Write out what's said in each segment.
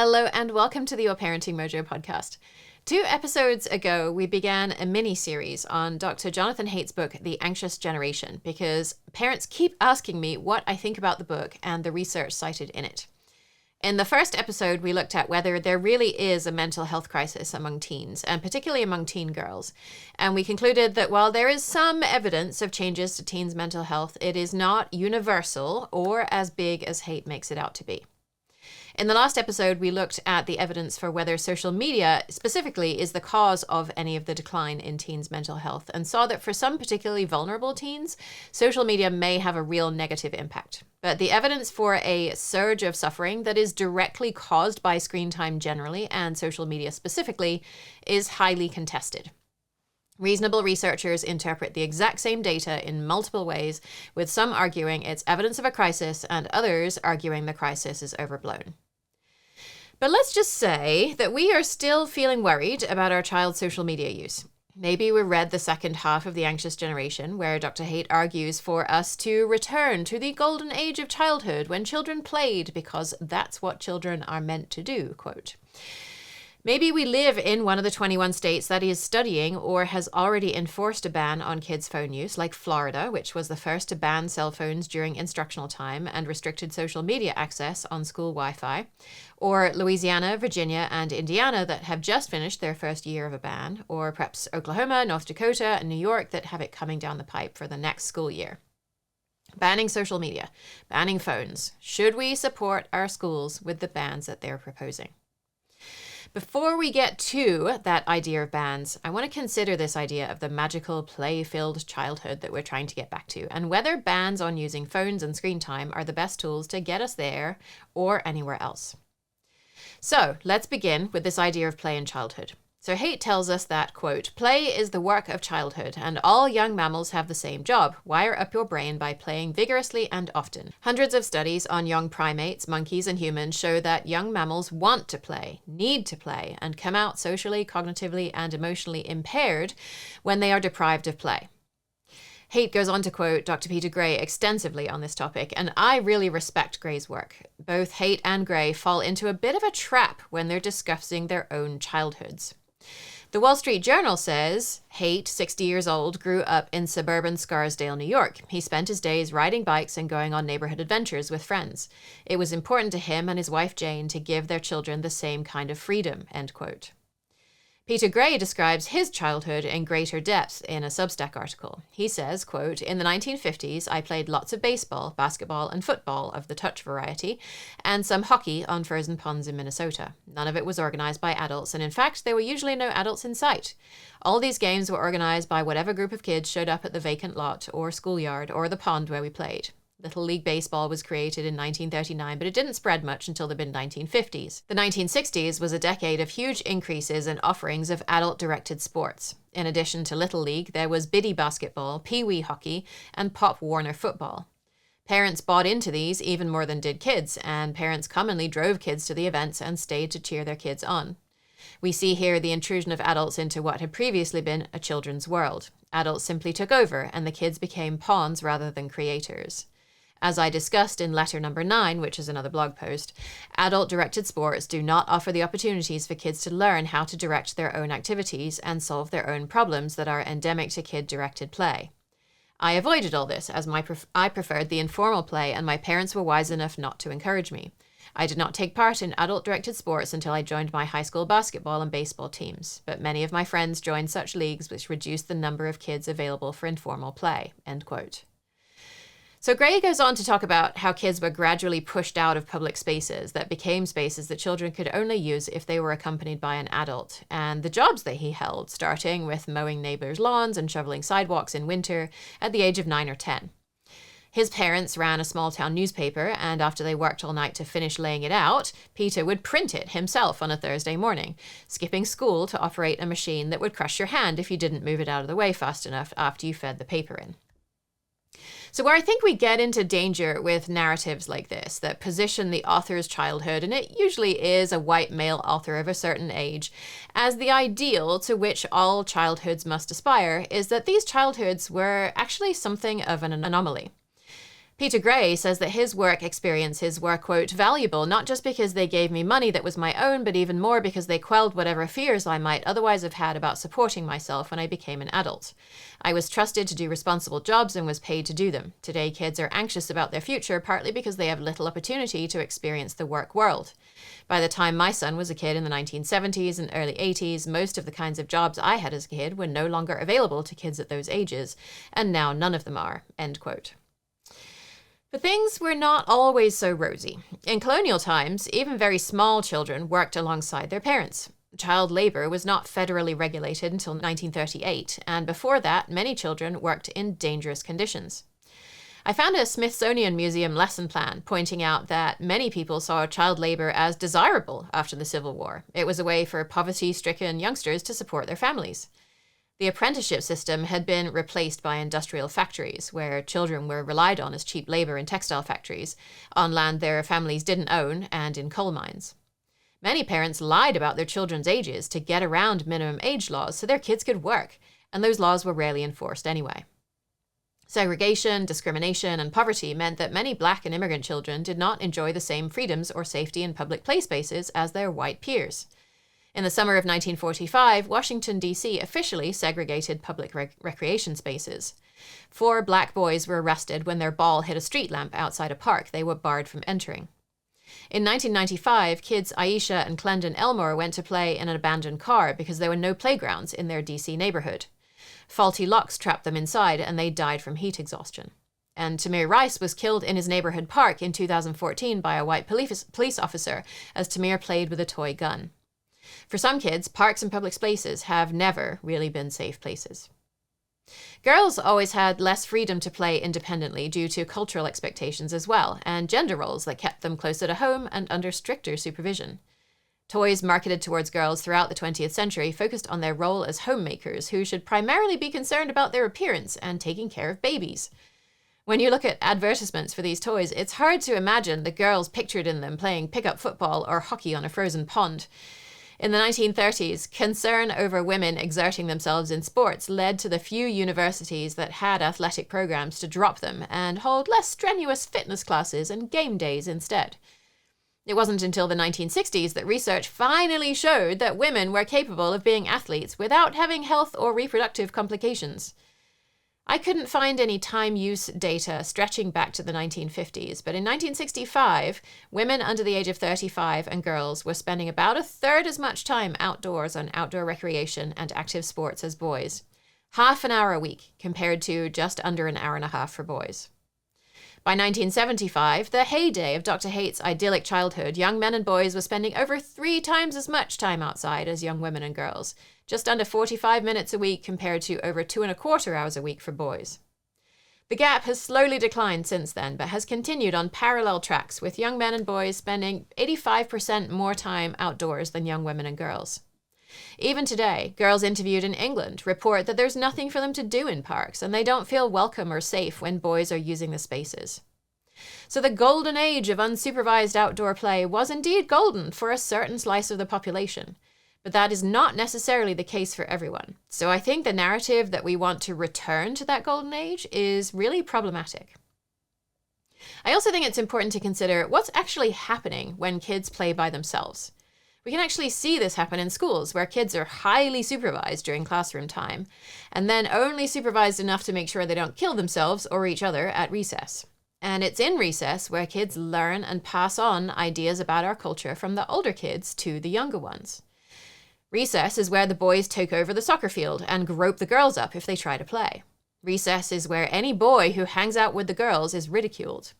Hello and welcome to the Your Parenting Mojo podcast. 2 episodes ago, we began a mini-series on Dr. Jonathan Haidt's book, The Anxious Generation, because parents keep asking me what I think about the book and the research cited in it. In the first episode, we looked at whether there really is a mental health crisis among teens, and particularly among teen girls. And we concluded that while there is some evidence of changes to teens' mental health, it is not universal or as big as Haidt makes it out to be. In the last episode, we looked at the evidence for whether social media specifically is the cause of any of the decline in teens' mental health, and saw that for some particularly vulnerable teens, social media may have a real negative impact. But the evidence for a surge of suffering that is directly caused by screen time generally and social media specifically is highly contested. Reasonable researchers interpret the exact same data in multiple ways, with some arguing it's evidence of a crisis and others arguing the crisis is overblown. But let's just say that we are still feeling worried about our child's social media use. Maybe we read the second half of The Anxious Generation, where Dr. Haidt argues for us to return to the golden age of childhood when children played because that's what children are meant to do, quote. Maybe we live in one of the 21 states that he is studying or has already enforced a ban on kids' phone use, like Florida, which was the first to ban cell phones during instructional time and restricted social media access on school Wi-Fi, or Louisiana, Virginia, and Indiana that have just finished their first year of a ban, or perhaps Oklahoma, North Dakota, and New York that have it coming down the pipe for the next school year. Banning social media, banning phones. Should we support our schools with the bans that they're proposing? Before we get to that idea of bans, I want to consider this idea of the magical play-filled childhood that we're trying to get back to, and whether bans on using phones and screen time are the best tools to get us there or anywhere else. So let's begin with this idea of play in childhood. So Haidt tells us that, quote, play is the work of childhood, and all young mammals have the same job. Wire up your brain by playing vigorously and often. Hundreds of studies on young primates, monkeys, and humans show that young mammals want to play, need to play, and come out socially, cognitively, and emotionally impaired when they are deprived of play. Haidt goes on to quote Dr. Peter Gray extensively on this topic, and I really respect Gray's work. Both Haidt and Gray fall into a bit of a trap when they're discussing their own childhoods. The Wall Street Journal says Haidt, 60 years old, grew up in suburban Scarsdale, New York. He spent his days riding bikes and going on neighborhood adventures with friends. It was important to him and his wife Jane to give their children the same kind of freedom, end quote. Peter Gray describes his childhood in greater depth in a Substack article. He says, quote, in the 1950s, I played lots of baseball, basketball, and football of the touch variety, and some hockey on frozen ponds in Minnesota. None of it was organized by adults, and in fact, there were usually no adults in sight. All these games were organized by whatever group of kids showed up at the vacant lot or schoolyard or the pond where we played. Little League Baseball was created in 1939, but it didn't spread much until the mid-1950s. The 1960s was a decade of huge increases in offerings of adult-directed sports. In addition to Little League, there was Biddy basketball, Pee-wee hockey, and Pop Warner football. Parents bought into these even more than did kids, and parents commonly drove kids to the events and stayed to cheer their kids on. We see here the intrusion of adults into what had previously been a children's world. Adults simply took over, and the kids became pawns rather than creators. As I discussed in letter number 9, which is another blog post, adult-directed sports do not offer the opportunities for kids to learn how to direct their own activities and solve their own problems that are endemic to kid-directed play. I avoided all this as I preferred the informal play, and my parents were wise enough not to encourage me. I did not take part in adult-directed sports until I joined my high school basketball and baseball teams, but many of my friends joined such leagues which reduced the number of kids available for informal play, end quote. So Gray goes on to talk about how kids were gradually pushed out of public spaces that became spaces that children could only use if they were accompanied by an adult, and the jobs that he held, starting with mowing neighbors' lawns and shoveling sidewalks in winter at the age of 9 or 10. His parents ran a small-town newspaper, and after they worked all night to finish laying it out, Peter would print it himself on a Thursday morning, skipping school to operate a machine that would crush your hand if you didn't move it out of the way fast enough after you fed the paper in. So where I think we get into danger with narratives like this that position the author's childhood, and it usually is a white male author of a certain age, as the ideal to which all childhoods must aspire, is that these childhoods were actually something of an anomaly. Peter Gray says that his work experiences were, quote, valuable, not just because they gave me money that was my own, but even more because they quelled whatever fears I might otherwise have had about supporting myself when I became an adult. I was trusted to do responsible jobs and was paid to do them. Today, kids are anxious about their future, partly because they have little opportunity to experience the work world. By the time my son was a kid in the 1970s and early 80s, most of the kinds of jobs I had as a kid were no longer available to kids at those ages, and now none of them are, end quote. But things were not always so rosy. In colonial times, even very small children worked alongside their parents. Child labor was not federally regulated until 1938, and before that, many children worked in dangerous conditions. I found a Smithsonian Museum lesson plan pointing out that many people saw child labor as desirable after the Civil War. It was a way for poverty-stricken youngsters to support their families. The apprenticeship system had been replaced by industrial factories, where children were relied on as cheap labor in textile factories, on land their families didn't own, and in coal mines. Many parents lied about their children's ages to get around minimum age laws so their kids could work, and those laws were rarely enforced anyway. Segregation, discrimination, and poverty meant that many Black and immigrant children did not enjoy the same freedoms or safety in public play spaces as their white peers. In the summer of 1945, Washington, D.C. officially segregated public recreation spaces. 4 Black boys were arrested when their ball hit a street lamp outside a park they were barred from entering. In 1995, kids Aisha and Clendon Elmore went to play in an abandoned car because there were no playgrounds in their D.C. neighborhood. Faulty locks trapped them inside and they died from heat exhaustion. And Tamir Rice was killed in his neighborhood park in 2014 by a white police officer as Tamir played with a toy gun. For some kids, parks and public spaces have never really been safe places. Girls always had less freedom to play independently due to cultural expectations as well, and gender roles that kept them closer to home and under stricter supervision. Toys marketed towards girls throughout the 20th century focused on their role as homemakers, who should primarily be concerned about their appearance and taking care of babies. When you look at advertisements for these toys, it's hard to imagine the girls pictured in them playing pickup football or hockey on a frozen pond. In the 1930s, concern over women exerting themselves in sports led to the few universities that had athletic programs to drop them and hold less strenuous fitness classes and game days instead. It wasn't until the 1960s that research finally showed that women were capable of being athletes without having health or reproductive complications. I couldn't find any time use data stretching back to the 1950s, but in 1965, women under the age of 35 and girls were spending about a third as much time outdoors on outdoor recreation and active sports as boys. Half an hour a week compared to just under an hour and a half for boys. By 1975, the heyday of Dr. Haidt's idyllic childhood, young men and boys were spending over 3 times as much time outside as young women and girls, just under 45 minutes a week compared to over 2.25 hours a week for boys. The gap has slowly declined since then, but has continued on parallel tracks, with young men and boys spending 85% more time outdoors than young women and girls. Even today, girls interviewed in England report that there's nothing for them to do in parks, and they don't feel welcome or safe when boys are using the spaces. So the golden age of unsupervised outdoor play was indeed golden for a certain slice of the population, but that is not necessarily the case for everyone. So I think the narrative that we want to return to that golden age is really problematic. I also think it's important to consider what's actually happening when kids play by themselves. We can actually see this happen in schools where kids are highly supervised during classroom time, and then only supervised enough to make sure they don't kill themselves or each other at recess. And it's in recess where kids learn and pass on ideas about our culture from the older kids to the younger ones. Recess is where the boys take over the soccer field and grope the girls up if they try to play. Recess is where any boy who hangs out with the girls is ridiculed.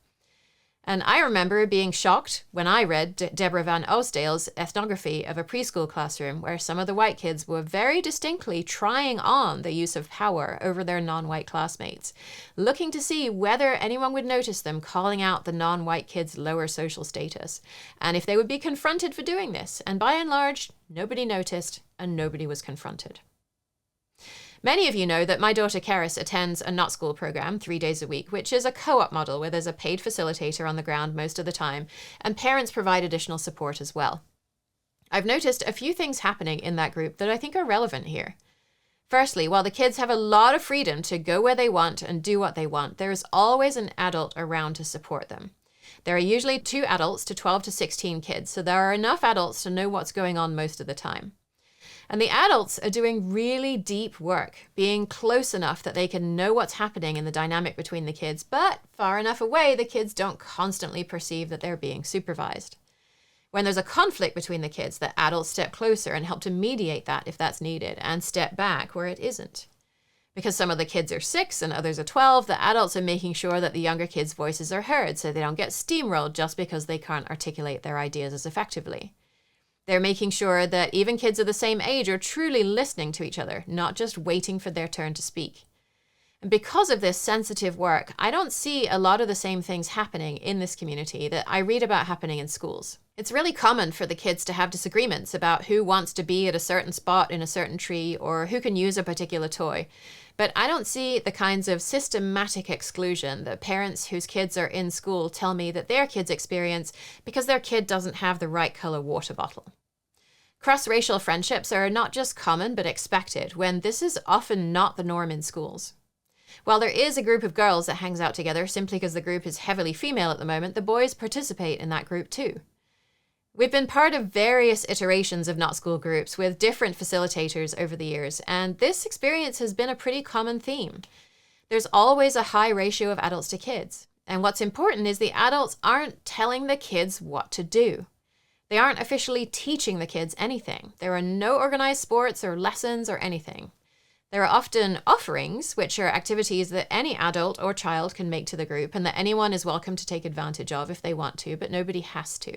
And I remember being shocked when I read Deborah Van Oostdale's ethnography of a preschool classroom where some of the white kids were very distinctly trying on the use of power over their non-white classmates, looking to see whether anyone would notice them calling out the non-white kids' lower social status, and if they would be confronted for doing this. And by and large, nobody noticed and nobody was confronted. Many of you know that my daughter Karis attends a Not School program 3 days a week, which is a co-op model where there's a paid facilitator on the ground most of the time, and parents provide additional support as well. I've noticed a few things happening in that group that I think are relevant here. Firstly, while the kids have a lot of freedom to go where they want and do what they want, there is always an adult around to support them. There are usually 2 adults to 12 to 16 kids, so there are enough adults to know what's going on most of the time. And the adults are doing really deep work, being close enough that they can know what's happening in the dynamic between the kids, but far enough away the kids don't constantly perceive that they're being supervised. When there's a conflict between the kids, the adults step closer and help to mediate that if that's needed, and step back where it isn't. Because some of the kids are 6 and others are 12, the adults are making sure that the younger kids' voices are heard so they don't get steamrolled just because they can't articulate their ideas as effectively. They're making sure that even kids of the same age are truly listening to each other, not just waiting for their turn to speak. And because of this sensitive work, I don't see a lot of the same things happening in this community that I read about happening in schools. It's really common for the kids to have disagreements about who wants to be at a certain spot in a certain tree or who can use a particular toy. But I don't see the kinds of systematic exclusion that parents whose kids are in school tell me that their kids experience because their kid doesn't have the right color water bottle. Cross-racial friendships are not just common but expected, when this is often not the norm in schools. While there is a group of girls that hangs out together simply because the group is heavily female at the moment, the boys participate in that group too. We've been part of various iterations of not school groups with different facilitators over the years, and this experience has been a pretty common theme. There's always a high ratio of adults to kids, and what's important is the adults aren't telling the kids what to do. They aren't officially teaching the kids anything. There are no organized sports or lessons or anything. There are often offerings, which are activities that any adult or child can make to the group and that anyone is welcome to take advantage of if they want to, but nobody has to.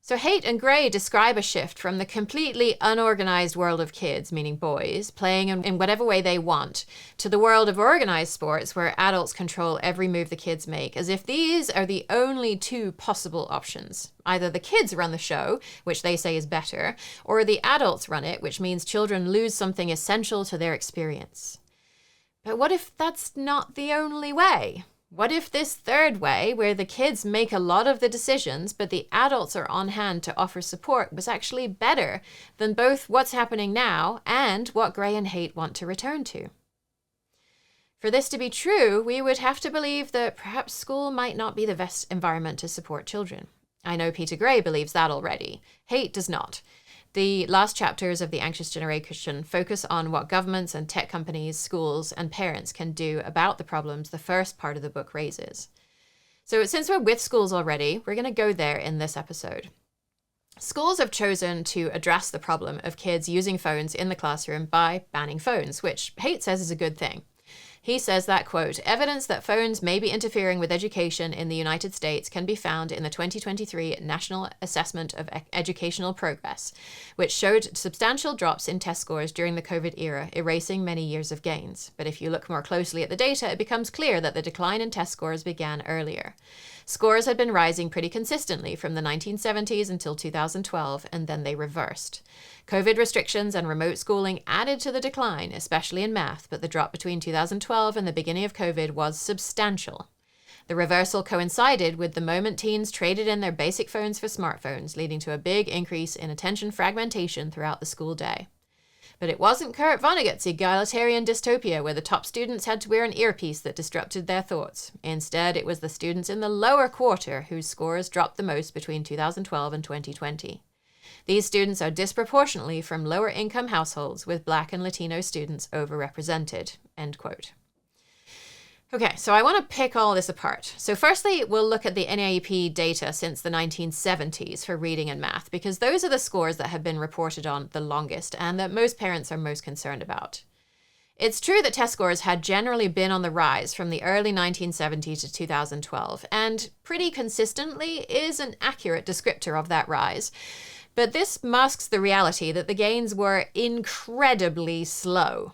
So Haidt and Gray describe a shift from the completely unorganized world of kids, meaning boys, playing in whatever way they want, to the world of organized sports where adults control every move the kids make, as if these are the only 2 possible options. Either the kids run the show, which they say is better, or the adults run it, which means children lose something essential to their experience. But what if that's not the only way? What if this third way, where the kids make a lot of the decisions, but the adults are on hand to offer support, was actually better than both what's happening now and what Gray and Haidt want to return to? For this to be true, we would have to believe that perhaps school might not be the best environment to support children. I know Peter Gray believes that already. Haidt does not. The last chapters of The Anxious Generation focus on what governments and tech companies, schools, and parents can do about the problems the first part of the book raises. So since we're with schools already, we're going to go there in this episode. Schools have chosen to address the problem of kids using phones in the classroom by banning phones, which Haidt says is a good thing. He says that, quote, evidence that phones may be interfering with education in the United States can be found in the 2023 National Assessment of Educational Progress, which showed substantial drops in test scores during the COVID era, erasing many years of gains. But if you look more closely at the data, it becomes clear that the decline in test scores began earlier. Scores had been rising pretty consistently from the 1970s until 2012, and then they reversed. COVID restrictions and remote schooling added to the decline, especially in math, but the drop between 2012 and the beginning of COVID was substantial. The reversal coincided with the moment teens traded in their basic phones for smartphones, leading to a big increase in attention fragmentation throughout the school day. But it wasn't Kurt Vonnegut's egalitarian dystopia where the top students had to wear an earpiece that disrupted their thoughts. Instead, it was the students in the lower quarter whose scores dropped the most between 2012 and 2020. These students are disproportionately from lower income households, with Black and Latino students overrepresented, end quote. Okay, so I want to pick all this apart. So firstly, we'll look at the NAEP data since the 1970s for reading and math, because those are the scores that have been reported on the longest and that most parents are most concerned about. It's true that test scores had generally been on the rise from the early 1970s to 2012, and pretty consistently is an accurate descriptor of that rise. But this masks the reality that the gains were incredibly slow.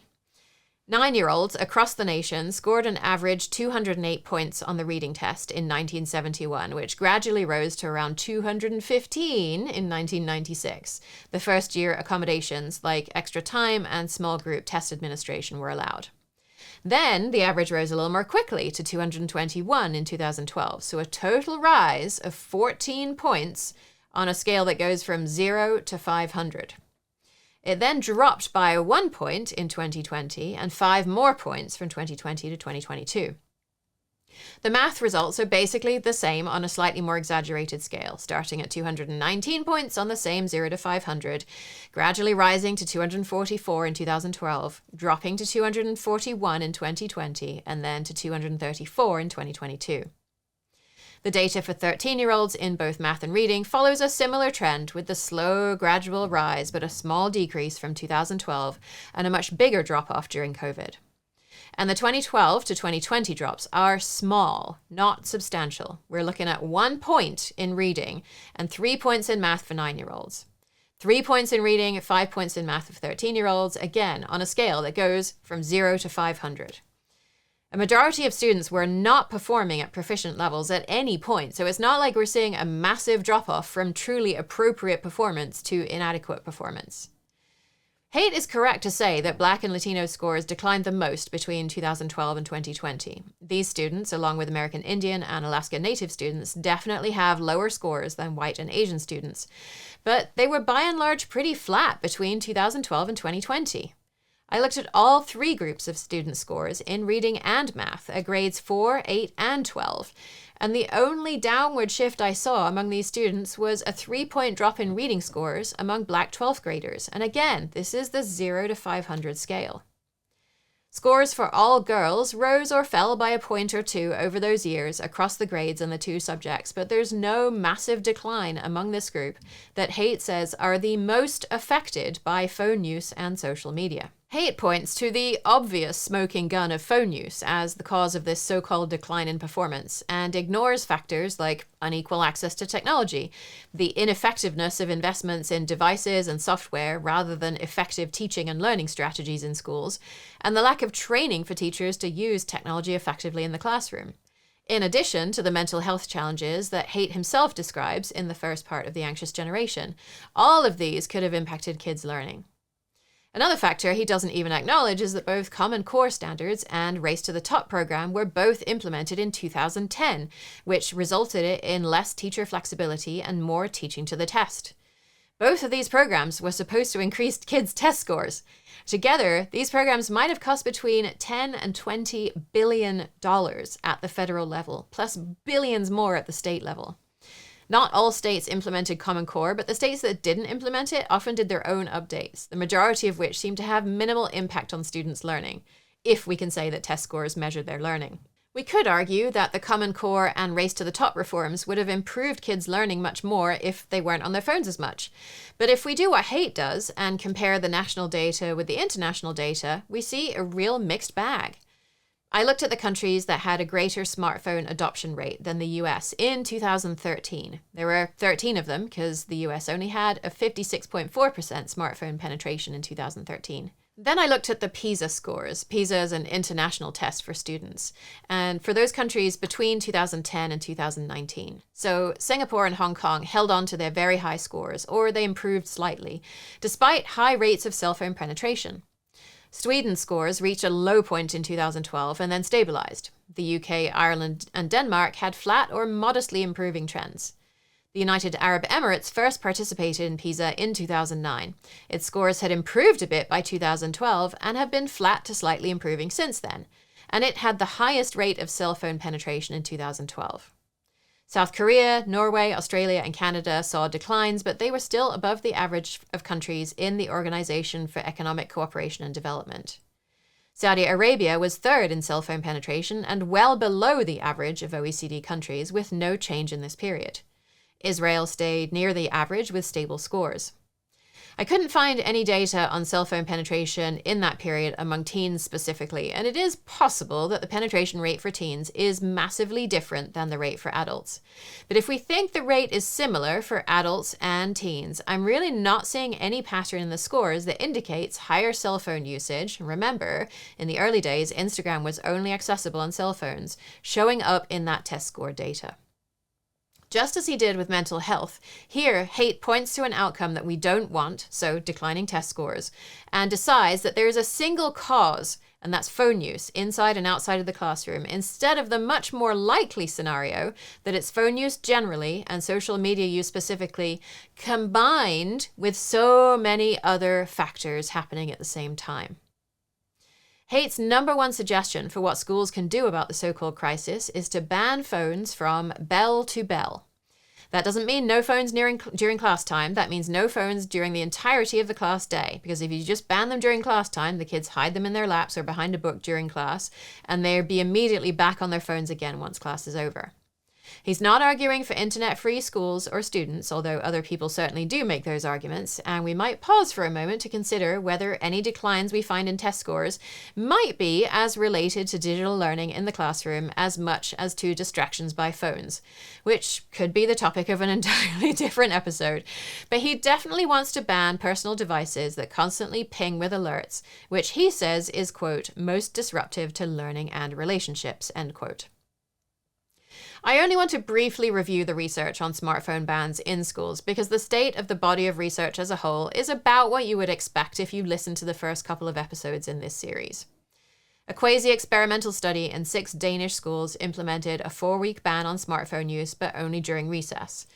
9-year-olds across the nation scored an average 208 points on the reading test in 1971, which gradually rose to around 215 in 1996. The first year accommodations like extra time and small group test administration were allowed. Then the average rose a little more quickly to 221 in 2012, so a total rise of 14 points on a scale that goes from 0 to 500. It then dropped by 1 point in 2020 and 5 more points from 2020 to 2022. The math results are basically the same on a slightly more exaggerated scale, starting at 219 points on the same 0 to 500, gradually rising to 244 in 2012, dropping to 241 in 2020, and then to 234 in 2022. The data for 13-year-olds in both math and reading follows a similar trend, with the slow, gradual rise but a small decrease from 2012 and a much bigger drop-off during COVID. And the 2012 to 2020 drops are small, not substantial. We're looking at 1 point in reading and 3 points in math for 9-year-olds. 3 points in reading, 5 points in math for 13-year-olds, again, on a scale that goes from 0 to 500. A majority of students were not performing at proficient levels at any point, so it's not like we're seeing a massive drop-off from truly appropriate performance to inadequate performance. Haidt is correct to say that Black and Latino scores declined the most between 2012 and 2020. These students, along with American Indian and Alaska Native students, definitely have lower scores than white and Asian students, but they were by and large pretty flat between 2012 and 2020. I looked at all 3 groups of student scores in reading and math at grades 4, 8, and 12, and the only downward shift I saw among these students was a 3-point drop in reading scores among Black 12th graders, and again, this is the 0 to 500 scale. Scores for all girls rose or fell by a point or 2 over those years across the grades and the 2 subjects, but there's no massive decline among this group that Haidt says are the most affected by phone use and social media. Haidt points to the obvious smoking gun of phone use as the cause of this so-called decline in performance, and ignores factors like unequal access to technology, the ineffectiveness of investments in devices and software rather than effective teaching and learning strategies in schools, and the lack of training for teachers to use technology effectively in the classroom. In addition to the mental health challenges that Haidt himself describes in the first part of The Anxious Generation, all of these could have impacted kids' learning. Another factor he doesn't even acknowledge is that both Common Core standards and Race to the Top program were both implemented in 2010, which resulted in less teacher flexibility and more teaching to the test. Both of these programs were supposed to increase kids' test scores. Together, these programs might have cost between $10 and $20 billion at the federal level, plus billions more at the state level. Not all states implemented Common Core, but the states that didn't implement it often did their own updates, the majority of which seemed to have minimal impact on students' learning, if we can say that test scores measured their learning. We could argue that the Common Core and Race to the Top reforms would have improved kids' learning much more if they weren't on their phones as much. But if we do what Haidt does and compare the national data with the international data, we see a real mixed bag. I looked at the countries that had a greater smartphone adoption rate than the US in 2013. There were 13 of them because the US only had a 56.4% smartphone penetration in 2013. Then I looked at the PISA scores. PISA is an international test for students, and for those countries between 2010 and 2019. So Singapore and Hong Kong held on to their very high scores, or they improved slightly, despite high rates of cell phone penetration. Sweden's scores reached a low point in 2012 and then stabilized. The UK, Ireland, and Denmark had flat or modestly improving trends. The United Arab Emirates first participated in PISA in 2009. Its scores had improved a bit by 2012 and have been flat to slightly improving since then, and it had the highest rate of cell phone penetration in 2012. South Korea, Norway, Australia, and Canada saw declines, but they were still above the average of countries in the Organization for Economic Cooperation and Development. Saudi Arabia was third in cell phone penetration and well below the average of OECD countries, with no change in this period. Israel stayed near the average with stable scores. I couldn't find any data on cell phone penetration in that period among teens specifically, and it is possible that the penetration rate for teens is massively different than the rate for adults. But if we think the rate is similar for adults and teens, I'm really not seeing any pattern in the scores that indicates higher cell phone usage. Remember, in the early days, Instagram was only accessible on cell phones, showing up in that test score data. Just as he did with mental health, here Haidt points to an outcome that we don't want, so declining test scores, and decides that there is a single cause, and that's phone use inside and outside of the classroom, instead of the much more likely scenario that it's phone use generally and social media use specifically, combined with so many other factors happening at the same time. Haidt's number one suggestion for what schools can do about the so-called crisis is to ban phones from bell to bell. That doesn't mean no phones during class time. That means no phones during the entirety of the class day. Because if you just ban them during class time, the kids hide them in their laps or behind a book during class, and they'll be immediately back on their phones again once class is over. He's not arguing for internet-free schools or students, although other people certainly do make those arguments, and we might pause for a moment to consider whether any declines we find in test scores might be as related to digital learning in the classroom as much as to distractions by phones, which could be the topic of an entirely different episode. But he definitely wants to ban personal devices that constantly ping with alerts, which he says is, quote, most disruptive to learning and relationships, end quote. I only want to briefly review the research on smartphone bans in schools because the state of the body of research as a whole is about what you would expect if you listened to the first couple of episodes in this series. A quasi-experimental study in 6 Danish schools implemented a 4-week ban on smartphone use, but only during recess.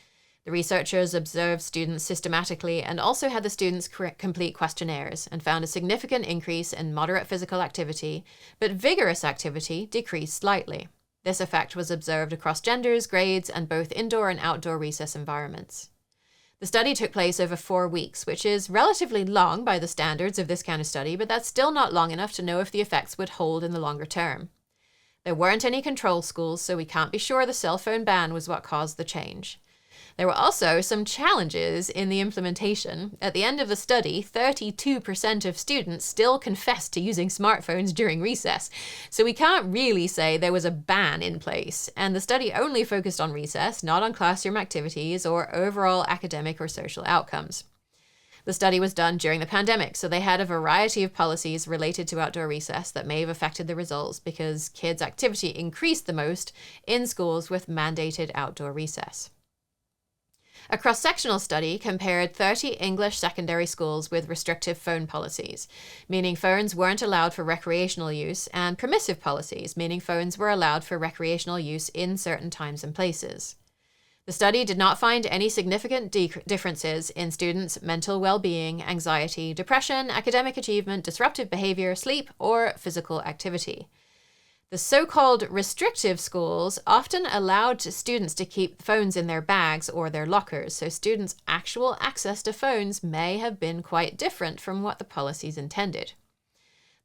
The researchers observed students systematically and also had the students complete questionnaires and found a significant increase in moderate physical activity, but vigorous activity decreased slightly. This effect was observed across genders, grades, and both indoor and outdoor recess environments. The study took place over 4 weeks, which is relatively long by the standards of this kind of study, but that's still not long enough to know if the effects would hold in the longer term. There weren't any control schools, so we can't be sure the cell phone ban was what caused the change. There were also some challenges in the implementation. At the end of the study, 32% of students still confessed to using smartphones during recess, so we can't really say there was a ban in place, and the study only focused on recess, not on classroom activities or overall academic or social outcomes. The study was done during the pandemic, so they had a variety of policies related to outdoor recess that may have affected the results because kids' activity increased the most in schools with mandated outdoor recess. A cross-sectional study compared 30 English secondary schools with restrictive phone policies, meaning phones weren't allowed for recreational use, and permissive policies, meaning phones were allowed for recreational use in certain times and places. The study did not find any significant differences in students' mental well-being, anxiety, depression, academic achievement, disruptive behavior, sleep, or physical activity. The so-called restrictive schools often allowed students to keep phones in their bags or their lockers, so students' actual access to phones may have been quite different from what the policies intended.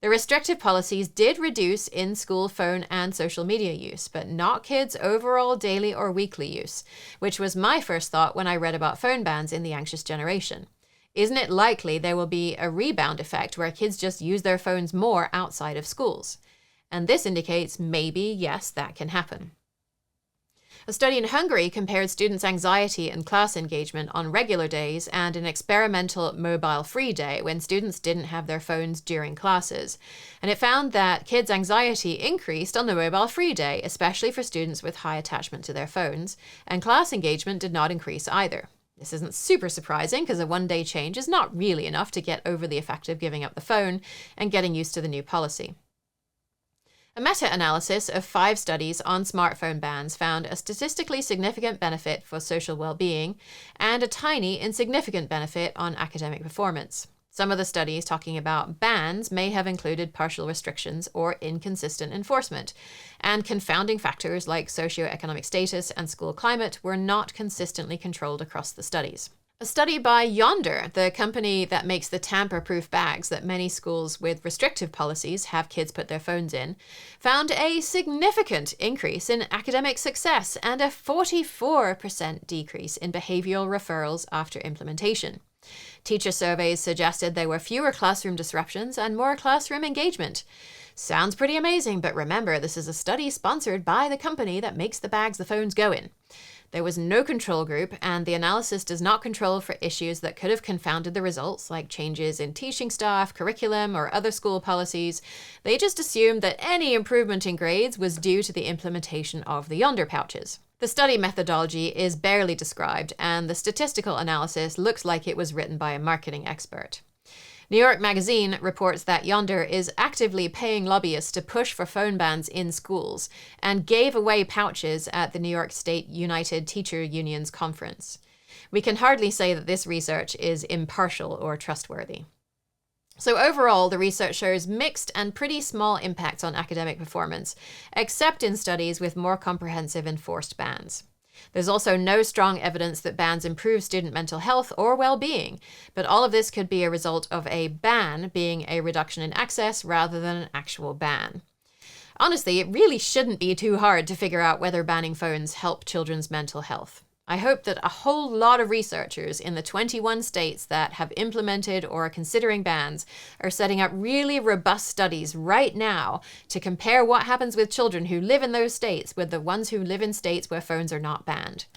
The restrictive policies did reduce in-school phone and social media use, but not kids' overall daily or weekly use, which was my first thought when I read about phone bans in the anxious generation. Isn't it likely there will be a rebound effect where kids just use their phones more outside of schools? And this indicates maybe, yes, that can happen. A study in Hungary compared students' anxiety and class engagement on regular days and an experimental mobile-free day when students didn't have their phones during classes. And it found that kids' anxiety increased on the mobile-free day, especially for students with high attachment to their phones, and class engagement did not increase either. This isn't super surprising because a one-day change is not really enough to get over the effect of giving up the phone and getting used to the new policy. A meta-analysis of 5 studies on smartphone bans found a statistically significant benefit for social well-being and a tiny insignificant benefit on academic performance. Some of the studies talking about bans may have included partial restrictions or inconsistent enforcement, and confounding factors like socioeconomic status and school climate were not consistently controlled across the studies. A study by Yondr, the company that makes the tamper-proof bags that many schools with restrictive policies have kids put their phones in, found a significant increase in academic success and a 44% decrease in behavioral referrals after implementation. Teacher surveys suggested there were fewer classroom disruptions and more classroom engagement. Sounds pretty amazing, but remember, this is a study sponsored by the company that makes the bags the phones go in. There was no control group, and the analysis does not control for issues that could have confounded the results, like changes in teaching staff, curriculum, or other school policies. They just assumed that any improvement in grades was due to the implementation of the Yondr pouches. The study methodology is barely described, and the statistical analysis looks like it was written by a marketing expert. New York Magazine reports that Yondr is actively paying lobbyists to push for phone bans in schools and gave away pouches at the New York State United Teacher Union's conference. We can hardly say that this research is impartial or trustworthy. So overall, the research shows mixed and pretty small impacts on academic performance, except in studies with more comprehensive enforced bans. There's also no strong evidence that bans improve student mental health or well-being, but all of this could be a result of a ban being a reduction in access rather than an actual ban. Honestly, it really shouldn't be too hard to figure out whether banning phones help children's mental health. I hope that a whole lot of researchers in the 21 states that have implemented or are considering bans are setting up really robust studies right now to compare what happens with children who live in those states with the ones who live in states where phones are not banned.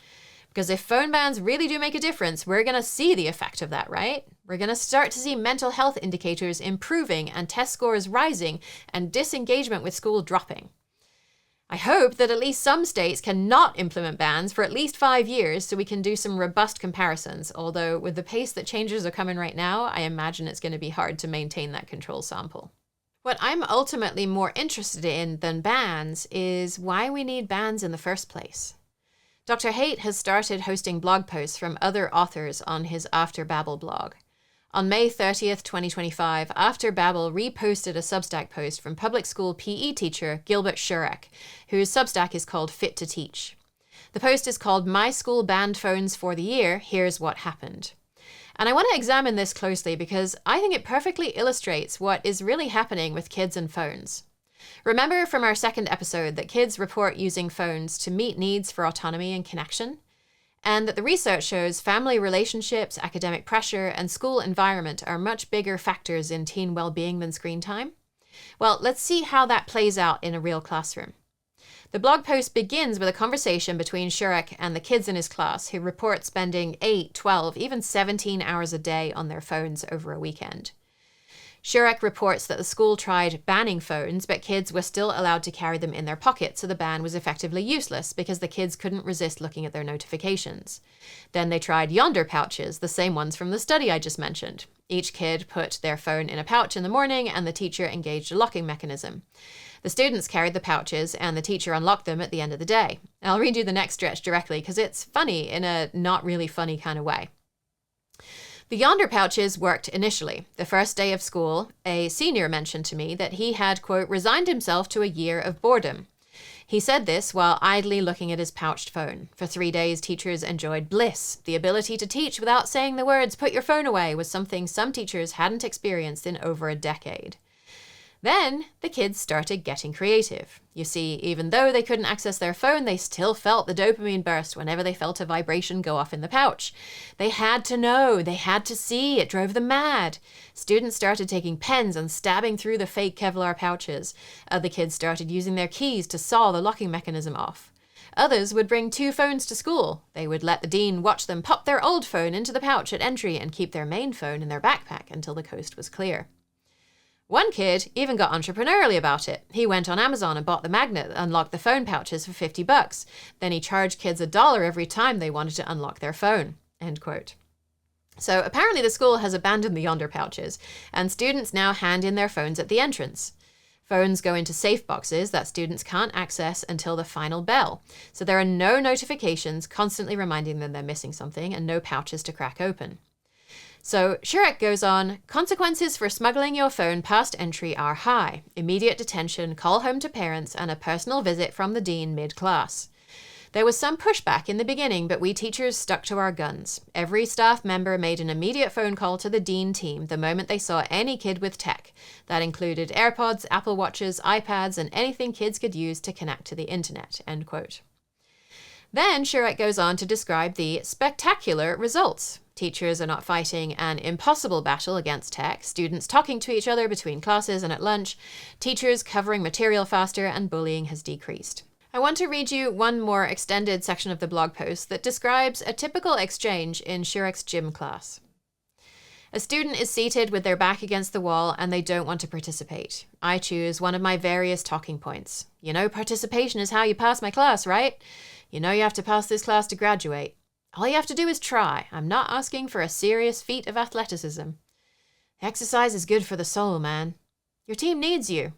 Because if phone bans really do make a difference, we're going to see the effect of that, right? We're going to start to see mental health indicators improving and test scores rising and disengagement with school dropping. I hope that at least some states can not implement bans for at least 5 years so we can do some robust comparisons, although with the pace that changes are coming right now, I imagine it's going to be hard to maintain that control sample. What I'm ultimately more interested in than bans is why we need bans in the first place. Dr. Haidt has started hosting blog posts from other authors on his After Babel blog. On May 30th, 2025, After Babel reposted a Substack post from public school PE teacher Gilbert Shurek, whose Substack is called Fit to Teach. The post is called My School Banned Phones for the Year, Here's What Happened. And I want to examine this closely because I think it perfectly illustrates what is really happening with kids and phones. Remember from our second episode that kids report using phones to meet needs for autonomy and connection? And that the research shows family relationships, academic pressure, and school environment are much bigger factors in teen well-being than screen time? Well, let's see how that plays out in a real classroom. The blog post begins with a conversation between Shurek and the kids in his class who report spending 8, 12, even 17 hours a day on their phones over a weekend. Shurek reports that the school tried banning phones, but kids were still allowed to carry them in their pockets, so the ban was effectively useless because the kids couldn't resist looking at their notifications. Then they tried Yondr pouches, the same ones from the study I just mentioned. Each kid put their phone in a pouch in the morning, and the teacher engaged a locking mechanism. The students carried the pouches, and the teacher unlocked them at the end of the day. I'll read you the next stretch directly because it's funny in a not really funny kind of way. The Yondr pouches worked initially. The first day of school, a senior mentioned to me that he had, quote, resigned himself to a year of boredom. He said this while idly looking at his pouched phone. For 3 days, teachers enjoyed bliss. The ability to teach without saying the words, put your phone away, was something some teachers hadn't experienced in over a decade. Then the kids started getting creative. You see, even though they couldn't access their phone, they still felt the dopamine burst whenever they felt a vibration go off in the pouch. They had to know, they had to see, it drove them mad. Students started taking pens and stabbing through the fake Kevlar pouches. Other kids started using their keys to saw the locking mechanism off. Others would bring 2 phones to school. They would let the dean watch them pop their old phone into the pouch at entry and keep their main phone in their backpack until the coast was clear. One kid even got entrepreneurial about it. He went on Amazon and bought the magnet that unlocked the phone pouches for $50. Then he charged kids $1 every time they wanted to unlock their phone. End quote. So apparently the school has abandoned the Yondr pouches, and students now hand in their phones at the entrance. Phones go into safe boxes that students can't access until the final bell. So there are no notifications constantly reminding them they're missing something and no pouches to crack open. So Shurek goes on, consequences for smuggling your phone past entry are high. Immediate detention, call home to parents, and a personal visit from the dean mid-class. There was some pushback in the beginning, but we teachers stuck to our guns. Every staff member made an immediate phone call to the dean team the moment they saw any kid with tech. That included AirPods, Apple Watches, iPads, and anything kids could use to connect to the internet, end quote. Then Shurek goes on to describe the spectacular results. Teachers are not fighting an impossible battle against tech, students talking to each other between classes and at lunch, teachers covering material faster, and bullying has decreased. I want to read you one more extended section of the blog post that describes a typical exchange in Shurek's gym class. A student is seated with their back against the wall and they don't want to participate. I choose one of my various talking points. You know, participation is how you pass my class, right? You know you have to pass this class to graduate. All you have to do is try. I'm not asking for a serious feat of athleticism. Exercise is good for the soul, man. Your team needs you.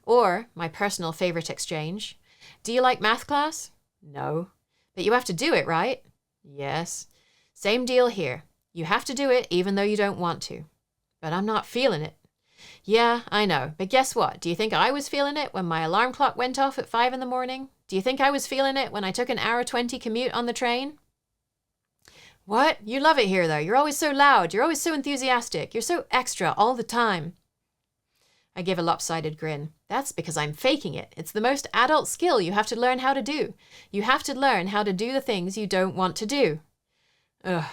Or, my personal favorite exchange, do you like math class? No. But you have to do it, right? Yes. Same deal here. You have to do it even though you don't want to. But I'm not feeling it. Yeah, I know. But guess what? Do you think I was feeling it when my alarm clock went off at 5 a.m? Do you think I was feeling it when I took an hour 20 commute on the train? What? You love it here, though. You're always so loud. You're always so enthusiastic. You're so extra all the time. I give a lopsided grin. That's because I'm faking it. It's the most adult skill you have to learn how to do. You have to learn how to do the things you don't want to do. Ugh.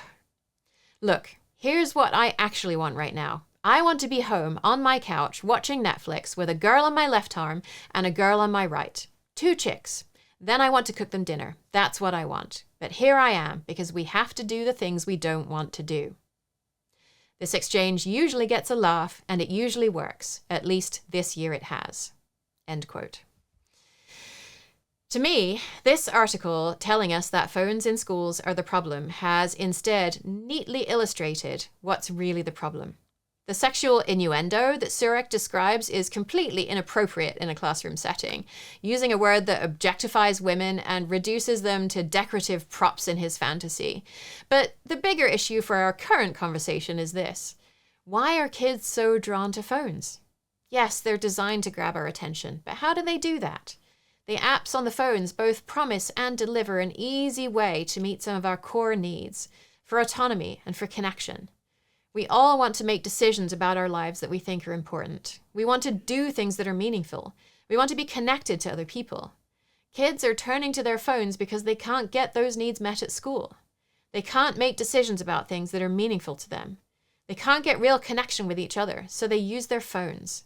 Look, here's what I actually want right now. I want to be home on my couch watching Netflix with a girl on my left arm and a girl on my right. 2 chicks. Then I want to cook them dinner. That's what I want. But here I am because we have to do the things we don't want to do. This exchange usually gets a laugh and it usually works. At least this year it has. End quote. To me, this article telling us that phones in schools are the problem has instead neatly illustrated what's really the problem. The sexual innuendo that Surek describes is completely inappropriate in a classroom setting, using a word that objectifies women and reduces them to decorative props in his fantasy. But the bigger issue for our current conversation is this. Why are kids so drawn to phones? Yes, they're designed to grab our attention, but how do they do that? The apps on the phones both promise and deliver an easy way to meet some of our core needs, for autonomy and for connection. We all want to make decisions about our lives that we think are important. We want to do things that are meaningful. We want to be connected to other people. Kids are turning to their phones because they can't get those needs met at school. They can't make decisions about things that are meaningful to them. They can't get real connection with each other, so they use their phones.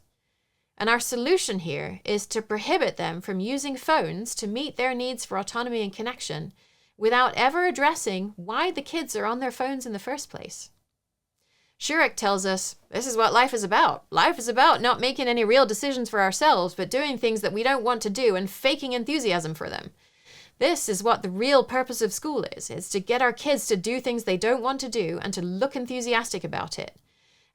And our solution here is to prohibit them from using phones to meet their needs for autonomy and connection without ever addressing why the kids are on their phones in the first place. Shurek tells us this is what life is about. Life is about not making any real decisions for ourselves, but doing things that we don't want to do and faking enthusiasm for them. This is what the real purpose of school is. It's to get our kids to do things they don't want to do and to look enthusiastic about it.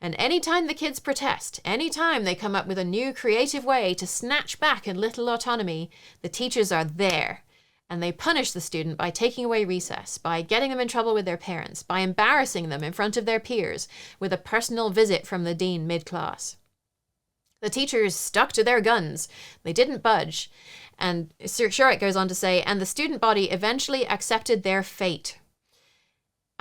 And anytime the kids protest, anytime they come up with a new creative way to snatch back a little autonomy, the teachers are there. And they punish the student by taking away recess, by getting them in trouble with their parents, by embarrassing them in front of their peers, with a personal visit from the dean mid-class. The teachers stuck to their guns. They didn't budge. And Shurek goes on to say, and the student body eventually accepted their fate.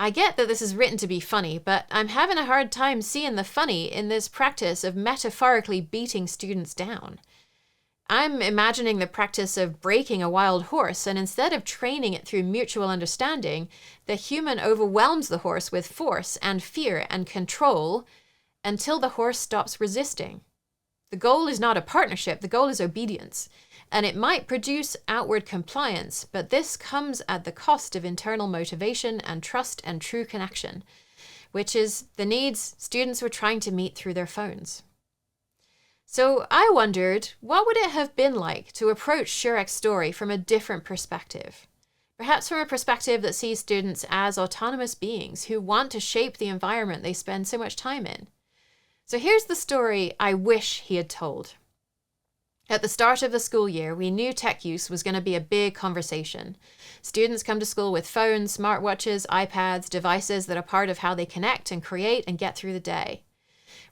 I get that this is written to be funny, but I'm having a hard time seeing the funny in this practice of metaphorically beating students down. I'm imagining the practice of breaking a wild horse, and instead of training it through mutual understanding, the human overwhelms the horse with force and fear and control until the horse stops resisting. The goal is not a partnership, the goal is obedience. And it might produce outward compliance, but this comes at the cost of internal motivation and trust and true connection, which is the needs students were trying to meet through their phones. So I wondered, what would it have been like to approach Shurek's story from a different perspective? Perhaps from a perspective that sees students as autonomous beings who want to shape the environment they spend so much time in. So here's the story I wish he had told. At the start of the school year, we knew tech use was going to be a big conversation. Students come to school with phones, smartwatches, iPads, devices that are part of how they connect and create and get through the day.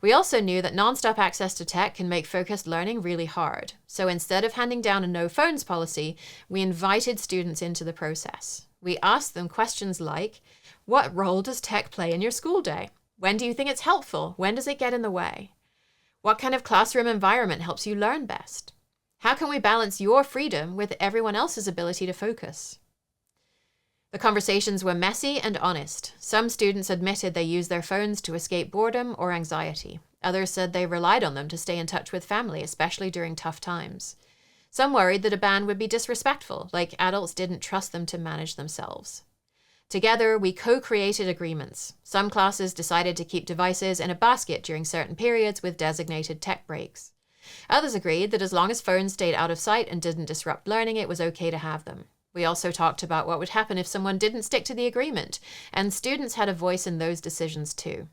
We also knew that nonstop access to tech can make focused learning really hard. So instead of handing down a no phones policy, we invited students into the process. We asked them questions like, what role does tech play in your school day? When do you think it's helpful? When does it get in the way? What kind of classroom environment helps you learn best? How can we balance your freedom with everyone else's ability to focus? The conversations were messy and honest. Some students admitted they used their phones to escape boredom or anxiety. Others said they relied on them to stay in touch with family, especially during tough times. Some worried that a ban would be disrespectful, like adults didn't trust them to manage themselves. Together, we co-created agreements. Some classes decided to keep devices in a basket during certain periods with designated tech breaks. Others agreed that as long as phones stayed out of sight and didn't disrupt learning, it was okay to have them. We also talked about what would happen if someone didn't stick to the agreement, and students had a voice in those decisions too.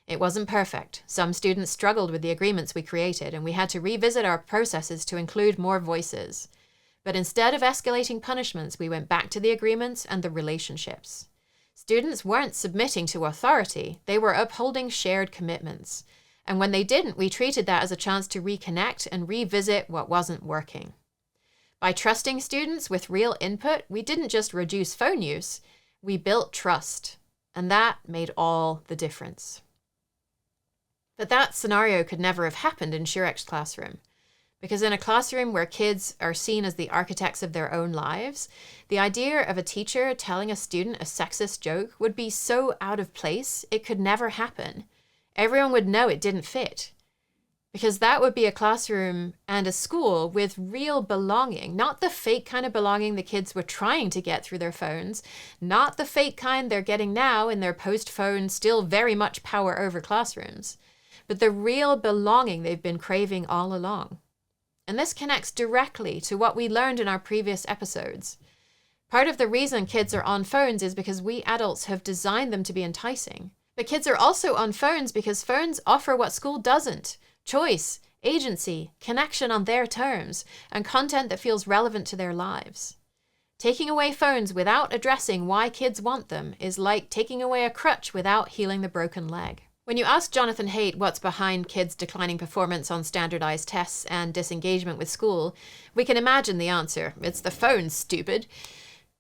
It wasn't perfect. Some students struggled with the agreements we created, and we had to revisit our processes to include more voices. But instead of escalating punishments, we went back to the agreements and the relationships. Students weren't submitting to authority, they were upholding shared commitments. And when they didn't, we treated that as a chance to reconnect and revisit what wasn't working. By trusting students with real input, we didn't just reduce phone use, we built trust. And that made all the difference. But that scenario could never have happened in Shurek's classroom. Because in a classroom where kids are seen as the architects of their own lives, the idea of a teacher telling a student a sexist joke would be so out of place, it could never happen. Everyone would know it didn't fit. Because that would be a classroom and a school with real belonging, not the fake kind of belonging the kids were trying to get through their phones, not the fake kind they're getting now in their post-phone, still very much power over classrooms, but the real belonging they've been craving all along. And this connects directly to what we learned in our previous episodes. Part of the reason kids are on phones is because we adults have designed them to be enticing. But kids are also on phones because phones offer what school doesn't: choice, agency, connection on their terms, and content that feels relevant to their lives. Taking away phones without addressing why kids want them is like taking away a crutch without healing the broken leg. When you ask Jonathan Haidt what's behind kids' declining performance on standardized tests and disengagement with school, we can imagine the answer. It's the phones, stupid.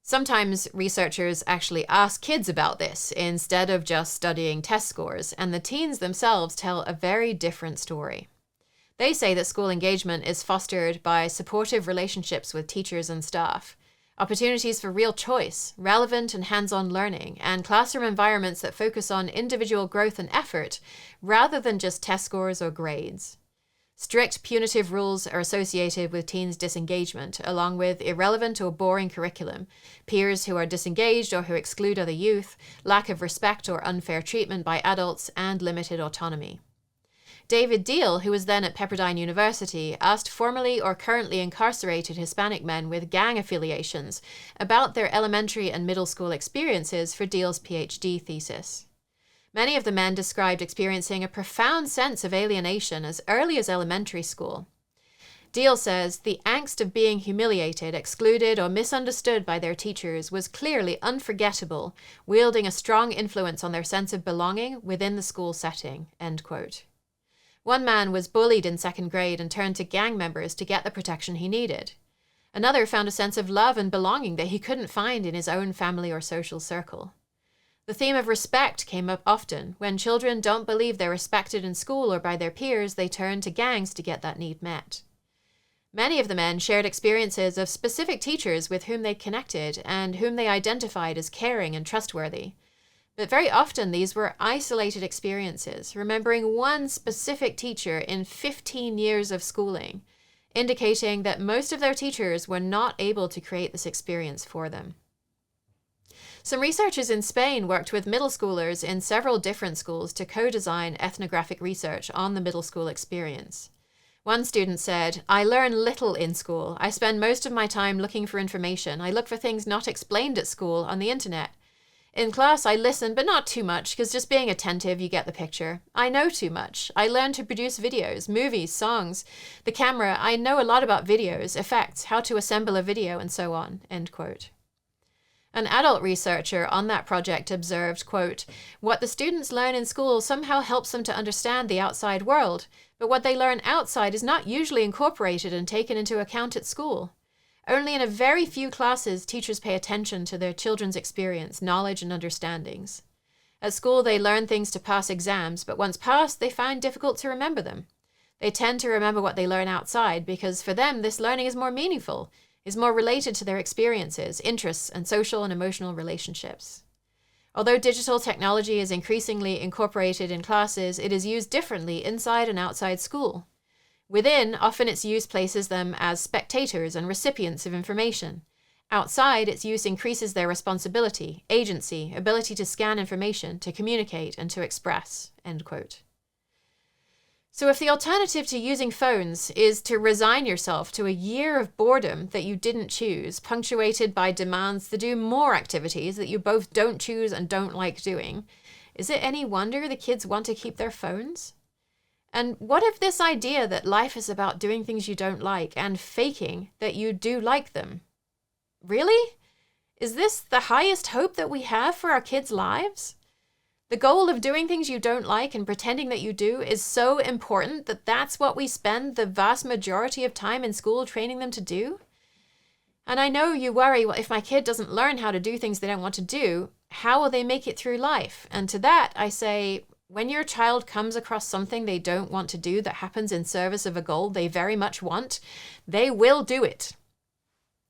Sometimes researchers actually ask kids about this instead of just studying test scores, and the teens themselves tell a very different story. They say that school engagement is fostered by supportive relationships with teachers and staff, opportunities for real choice, relevant and hands-on learning, and classroom environments that focus on individual growth and effort rather than just test scores or grades. Strict punitive rules are associated with teens' disengagement, along with irrelevant or boring curriculum, peers who are disengaged or who exclude other youth, lack of respect or unfair treatment by adults, and limited autonomy. David Deal, who was then at Pepperdine University, asked formerly or currently incarcerated Hispanic men with gang affiliations about their elementary and middle school experiences for Deal's PhD thesis. Many of the men described experiencing a profound sense of alienation as early as elementary school. Deal says the angst of being humiliated, excluded, or misunderstood by their teachers was clearly unforgettable, wielding a strong influence on their sense of belonging within the school setting, end quote. One man was bullied in second grade and turned to gang members to get the protection he needed. Another found a sense of love and belonging that he couldn't find in his own family or social circle. The theme of respect came up often. When children don't believe they're respected in school or by their peers, they turn to gangs to get that need met. Many of the men shared experiences of specific teachers with whom they connected and whom they identified as caring and trustworthy. But very often these were isolated experiences, remembering one specific teacher in 15 years of schooling, indicating that most of their teachers were not able to create this experience for them. Some researchers in Spain worked with middle schoolers in several different schools to co-design ethnographic research on the middle school experience. One student said, "I learn little in school. I spend most of my time looking for information. I look for things not explained at school on the internet. In class, I listen, but not too much, because just being attentive, you get the picture. I know too much. I learn to produce videos, movies, songs. The camera, I know a lot about videos, effects, how to assemble a video, and so on," end quote. An adult researcher on that project observed, quote, "What the students learn in school somehow helps them to understand the outside world, but what they learn outside is not usually incorporated and taken into account at school. Only in a very few classes teachers pay attention to their children's experience, knowledge, and understandings. At school, they learn things to pass exams, but once passed, they find difficult to remember them. They tend to remember what they learn outside because for them, this learning is more meaningful, is more related to their experiences, interests, and social and emotional relationships. Although digital technology is increasingly incorporated in classes, it is used differently inside and outside school. Within, often its use places them as spectators and recipients of information. Outside, its use increases their responsibility, agency, ability to scan information, to communicate, and to express." End quote. So if the alternative to using phones is to resign yourself to a year of boredom that you didn't choose, punctuated by demands to do more activities that you both don't choose and don't like doing, is it any wonder the kids want to keep their phones? And what if this idea that life is about doing things you don't like and faking that you do like them? Really? Is this the highest hope that we have for our kids' lives? The goal of doing things you don't like and pretending that you do is so important that that's what we spend the vast majority of time in school training them to do? And I know you worry, well, if my kid doesn't learn how to do things they don't want to do, how will they make it through life? And to that, I say, when your child comes across something they don't want to do that happens in service of a goal they very much want, they will do it.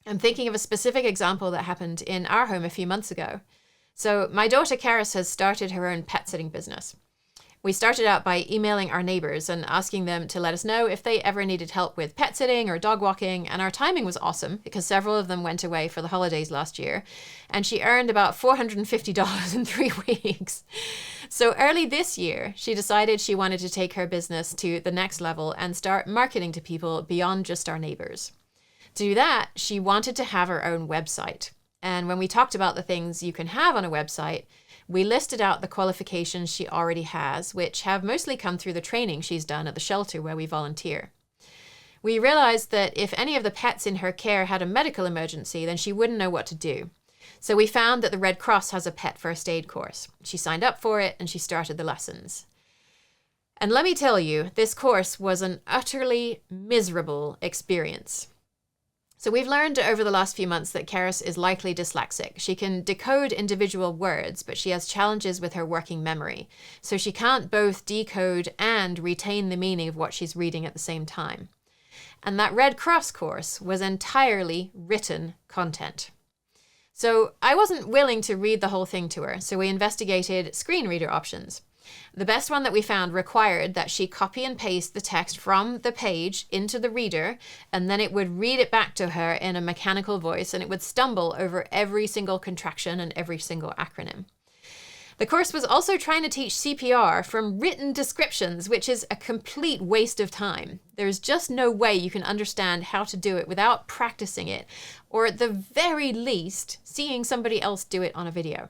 I'm thinking of a specific example that happened in our home a few months ago. So my daughter Karis has started her own pet sitting business. We started out by emailing our neighbors and asking them to let us know if they ever needed help with pet sitting or dog walking, and our timing was awesome because several of them went away for the holidays last year, and she earned about $450 in 3 weeks. So early this year, she decided she wanted to take her business to the next level and start marketing to people beyond just our neighbors. To do that, she wanted to have her own website. And when we talked about the things you can have on a website, we listed out the qualifications she already has, which have mostly come through the training she's done at the shelter where we volunteer. We realized that if any of the pets in her care had a medical emergency, then she wouldn't know what to do. So we found that the Red Cross has a pet first aid course. She signed up for it and she started the lessons. And let me tell you, this course was an utterly miserable experience. So we've learned over the last few months that Karis is likely dyslexic. She can decode individual words, but she has challenges with her working memory. So she can't both decode and retain the meaning of what she's reading at the same time. And that Red Cross course was entirely written content. So I wasn't willing to read the whole thing to her, so we investigated screen reader options. The best one that we found required that she copy and paste the text from the page into the reader, and then it would read it back to her in a mechanical voice, and it would stumble over every single contraction and every single acronym. The course was also trying to teach CPR from written descriptions, which is a complete waste of time. There's just no way you can understand how to do it without practicing it, or at the very least, seeing somebody else do it on a video.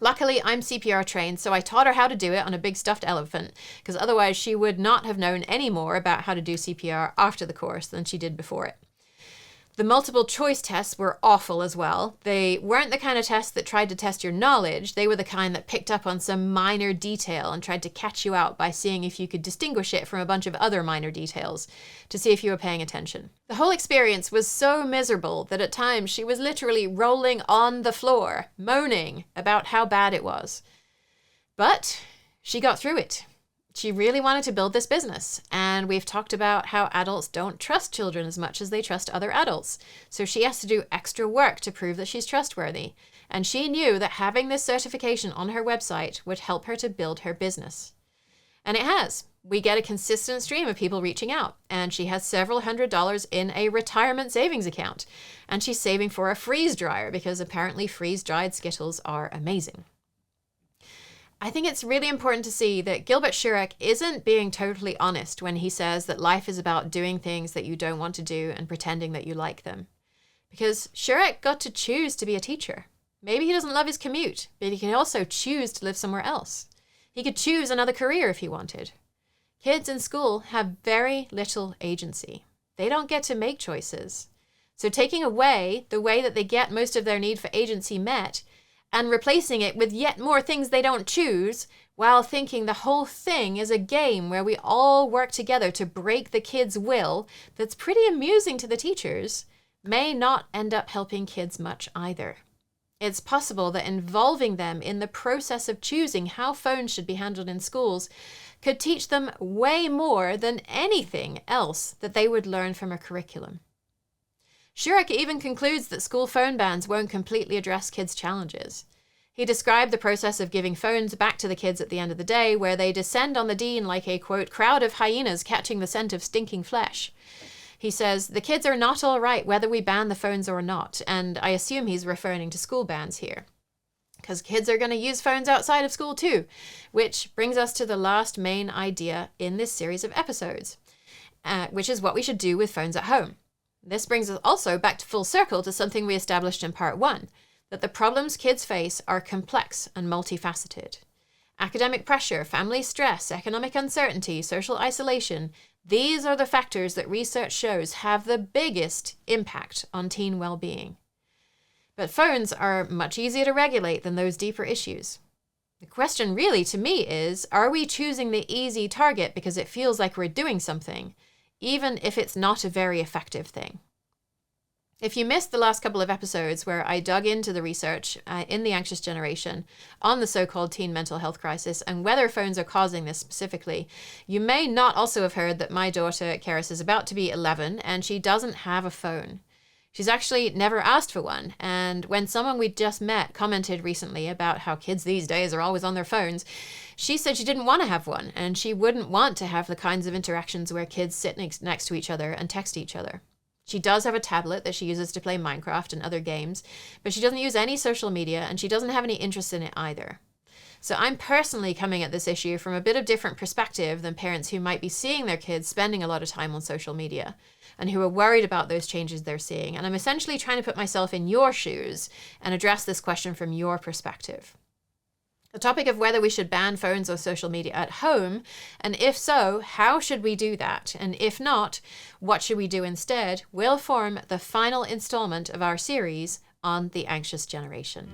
Luckily, I'm CPR trained, so I taught her how to do it on a big stuffed elephant, because otherwise she would not have known any more about how to do CPR after the course than she did before it. The multiple choice tests were awful as well. They weren't the kind of tests that tried to test your knowledge. They were the kind that picked up on some minor detail and tried to catch you out by seeing if you could distinguish it from a bunch of other minor details to see if you were paying attention. The whole experience was so miserable that at times she was literally rolling on the floor, moaning about how bad it was. But she got through it. She really wanted to build this business, and we've talked about how adults don't trust children as much as they trust other adults, so she has to do extra work to prove that she's trustworthy, and she knew that having this certification on her website would help her to build her business. And it has. We get a consistent stream of people reaching out, and she has several $100s in a retirement savings account, and she's saving for a freeze dryer because apparently freeze-dried Skittles are amazing. I think it's really important to see that Gilbert Shurak isn't being totally honest when he says that life is about doing things that you don't want to do and pretending that you like them. Because Shurak got to choose to be a teacher. Maybe he doesn't love his commute, but he can also choose to live somewhere else. He could choose another career if he wanted. Kids in school have very little agency. They don't get to make choices. So taking away the way that they get most of their need for agency met and replacing it with yet more things they don't choose, while thinking the whole thing is a game where we all work together to break the kids' will that's pretty amusing to the teachers, may not end up helping kids much either. It's possible that involving them in the process of choosing how phones should be handled in schools could teach them way more than anything else that they would learn from a curriculum. Shurak even concludes that school phone bans won't completely address kids' challenges. He described the process of giving phones back to the kids at the end of the day, where they descend on the dean like a, quote, crowd of hyenas catching the scent of stinking flesh. He says, the kids are not all right whether we ban the phones or not, and I assume he's referring to school bans here. Because kids are going to use phones outside of school too, which brings us to the last main idea in this series of episodes, which is what we should do with phones at home. This brings us also back to full circle to something we established in part 1, that the problems kids face are complex and multifaceted. Academic pressure, family stress, economic uncertainty, social isolation, these are the factors that research shows have the biggest impact on teen well-being. But phones are much easier to regulate than those deeper issues. The question really to me is, are we choosing the easy target because it feels like we're doing something, even if it's not a very effective thing? If you missed the last couple of episodes where I dug into the research in the anxious generation on the so-called teen mental health crisis and whether phones are causing this specifically, you may not also have heard that my daughter, Karis, is about to be 11 and she doesn't have a phone. She's actually never asked for one, and when someone we just met commented recently about how kids these days are always on their phones, she said she didn't want to have one, and she wouldn't want to have the kinds of interactions where kids sit next to each other and text each other. She does have a tablet that she uses to play Minecraft and other games, but she doesn't use any social media, and she doesn't have any interest in it either. So I'm personally coming at this issue from a bit of different perspective than parents who might be seeing their kids spending a lot of time on social media and who are worried about those changes they're seeing. And I'm essentially trying to put myself in your shoes and address this question from your perspective. The topic of whether we should ban phones or social media at home, and if so, how should we do that? And if not, what should we do instead, will form the final installment of our series on the anxious generation.